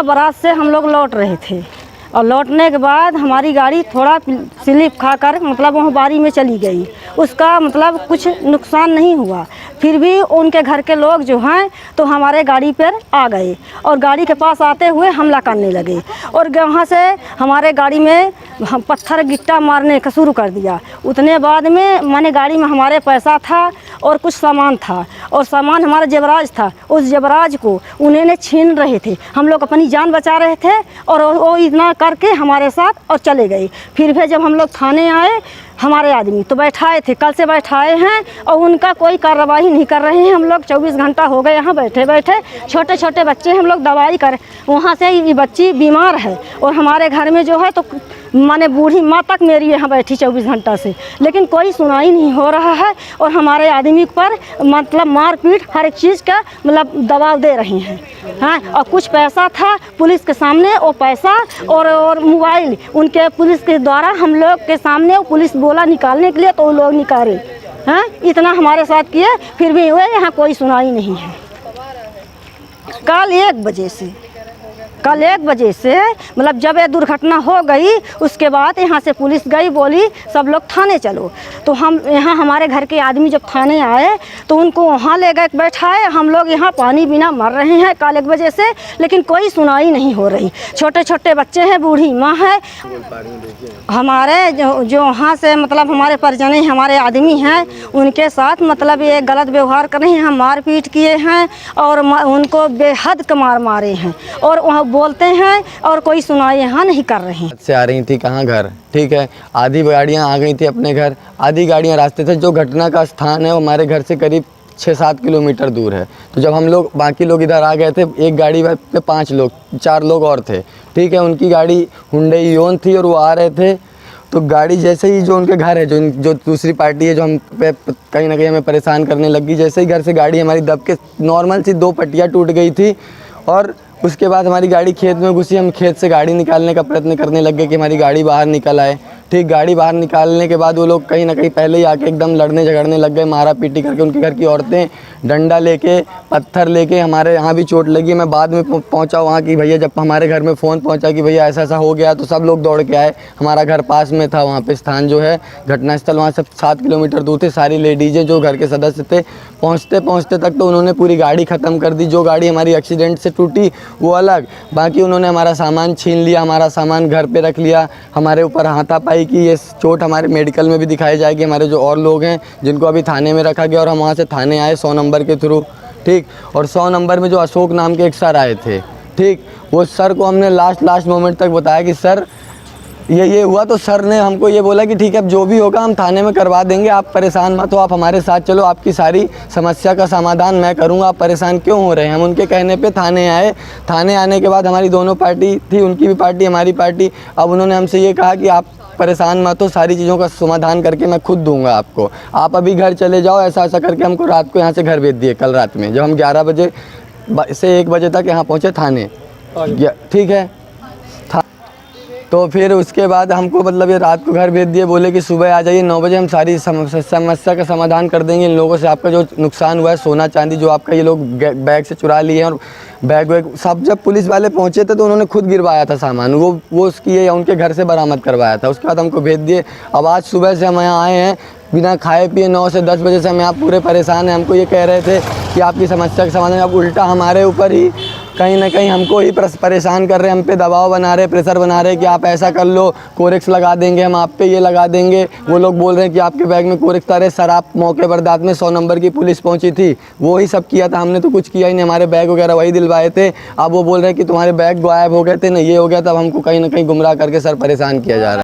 वहाँ बारात से हम लोग लौट रहे थे और लौटने के बाद हमारी गाड़ी थोड़ा स्लिप खाकर मतलब वहाँ बारी में चली गई। उसका मतलब कुछ नुकसान नहीं हुआ, फिर भी उनके घर के लोग जो हैं तो हमारे गाड़ी पर आ गए और गाड़ी के पास आते हुए हमला करने लगे और वहाँ से हमारे गाड़ी में हम पत्थर गिट्टा मारने का शुरू कर दिया। उतने बाद में माने गाड़ी में हमारे पैसा था और कुछ सामान था और सामान हमारा जेवराज था। उस जेवराज को उन्होंने छीन रहे थे, हम लोग अपनी जान बचा रहे थे और वो इतना करके हमारे साथ और चले गए। फिर भी जब हम लोग थाने आए हमारे आदमी तो बैठाए थे, कल से बैठाए हैं और उनका कोई कार्रवाई नहीं कर रहे हैं। हम लोग 24 घंटा हो गए यहाँ बैठे बैठे, छोटे छोटे बच्चे हम लोग दवाई कर, वहाँ से ये बच्ची बीमार है और हमारे घर में जो है तो माने बूढ़ी माँ तक मेरी यहाँ बैठी 24 घंटा से, लेकिन कोई सुनाई नहीं हो रहा है और हमारे आदमी पर मतलब मारपीट हर एक चीज़ का मतलब दबाव दे रहे हैं। हाँ, और कुछ पैसा था पुलिस के सामने, वो पैसा और मोबाइल उनके पुलिस के द्वारा हम लोग के सामने वो पुलिस बोला निकालने के लिए तो वो लोग निकाले। हाँ, इतना हमारे साथ किए फिर भी हुए, यहाँ कोई सुनाई नहीं है। कल 1 बजे से मतलब जब ये दुर्घटना हो गई उसके बाद यहाँ से पुलिस गई, बोली सब लोग थाने चलो। तो हम यहाँ हमारे घर के आदमी जब थाने आए तो उनको वहाँ ले गए बैठाए। हम लोग यहाँ पानी बिना मर रहे हैं कल 1 बजे से, लेकिन कोई सुनाई नहीं हो रही। छोटे छोटे बच्चे हैं, बूढ़ी माँ है। हमारे जो वहाँ से मतलब हमारे परिजन हमारे आदमी हैं उनके साथ मतलब ये गलत व्यवहार कर रहे हैं, हम मारपीट किए हैं और उनको बेहद कमार मारे हैं और वहाँ बोलते हैं और कोई सुनाई यहाँ नहीं कर रहे हैं। से आ रही थी कहाँ घर, ठीक है, आधी गाड़ियाँ आ गई थी अपने घर, आधी गाड़ियाँ रास्ते से। जो घटना का स्थान है वो हमारे घर से करीब 6-7 किलोमीटर दूर है। तो जब हम लोग बाकी लोग इधर आ गए थे, एक गाड़ी पे 4 लोग और थे, ठीक है, उनकी गाड़ी हुंडई योन थी और वो आ रहे थे। तो गाड़ी जैसे ही जो उनके घर है जो दूसरी पार्टी है जो हम पे कहीं ना कहीं हमें परेशान करने लगी, जैसे ही घर से गाड़ी हमारी दब के नॉर्मल सी 2 पट्टियाँ टूट गई थी और उसके बाद हमारी गाड़ी खेत में घुसी। हम खेत से गाड़ी निकालने का प्रयत्न करने लग गए कि हमारी गाड़ी बाहर निकल आए। ठीक, गाड़ी बाहर निकालने के बाद वो लोग कहीं ना कहीं पहले ही आके एकदम लड़ने झगड़ने लग गए, मारा पीटी करके। उनके घर की औरतें डंडा लेके पत्थर लेके, हमारे यहाँ भी चोट लगी। मैं बाद में पहुँचा वहाँ कि भैया, जब हमारे घर में फ़ोन पहुँचा कि भैया ऐसा ऐसा हो गया तो सब लोग दौड़ के आए। हमारा घर पास में था, वहाँ पे स्थान जो है घटनास्थल वहाँ से 7 किलोमीटर दूर थे। सारी लेडीज़ें जो घर के सदस्य थे, पहुँचते तक तो उन्होंने पूरी गाड़ी ख़त्म कर दी। जो गाड़ी हमारी एक्सीडेंट से टूटी वो अलग, बाकी उन्होंने हमारा सामान छीन लिया, हमारा सामान घर पे रख लिया, हमारे ऊपर हाथापाई की। ये चोट हमारे मेडिकल में भी दिखाई जाएगी। हमारे जो और लोग हैं जिनको अभी थाने में रखा गया और हम वहाँ से थाने आए 100 नंबर के थ्रू, ठीक। और 100 नंबर में जो अशोक नाम के एक सर आए थे, ठीक, वो सर को हमने लास्ट मोमेंट तक बताया कि सर ये हुआ। तो सर ने हमको ये बोला कि ठीक है, अब जो भी होगा हम थाने में करवा देंगे, आप परेशान मत हो, आप हमारे साथ चलो, आपकी सारी समस्या का समाधान मैं करूंगा, आप परेशान क्यों हो रहे हैं। हम उनके कहने पे थाने आए। थाने आने के बाद हमारी दोनों पार्टी थी, उनकी भी पार्टी हमारी पार्टी। अब उन्होंने हमसे ये कहा कि आप परेशान मत हो, सारी चीज़ों का समाधान करके मैं खुद दूंगा आपको, आप अभी घर चले जाओ। ऐसा करके हमको रात को यहाँ से घर भेज दिए। कल रात में जब हम 11 बजे से 1 बजे तक यहाँ पहुँचे थाने, ठीक है। तो फिर उसके बाद हमको मतलब ये रात को घर भेज दिए, बोले कि सुबह आ जाइए 9 बजे, हम सारी समस्या का समाधान कर देंगे। इन लोगों से आपका जो नुकसान हुआ है, सोना चांदी जो आपका ये लोग बैग से चुरा लिए हैं और बैग वैग सब। जब पुलिस वाले पहुंचे थे तो उन्होंने खुद गिरवाया था सामान, वो उसकी या उनके घर से बरामद करवाया था। उसके बाद हमको भेज दिए। अब आज सुबह से हम यहाँ आए हैं बिना खाए पिए, 9 से 10 बजे से हम यहाँ पूरे परेशान हैं। हमको ये कह रहे थे कि आपकी समस्या का समाधान, अब उल्टा हमारे ऊपर ही कहीं ना कहीं हमको ही परेशान कर रहे हैं, हम पे दबाव बना रहे, प्रेशर बना रहे कि आप ऐसा कर लो, कोरेक्स लगा देंगे, हम आप पे ये लगा देंगे। वो लोग बोल रहे हैं कि आपके बैग में कोरेक्स। अरे सर, आप मौके पर रात में 100 नंबर की पुलिस पहुंची थी, वो ही सब किया था, हमने तो कुछ किया ही नहीं। हमारे बैग वगैरह वही दिलवाए थे। अब वो बोल रहे हैं कि तुम्हारे बैग गायब हो गए थे ना, ये हो गया। तब हमको कहीं ना कहीं गुमराह करके सर परेशान किया जा रहा है।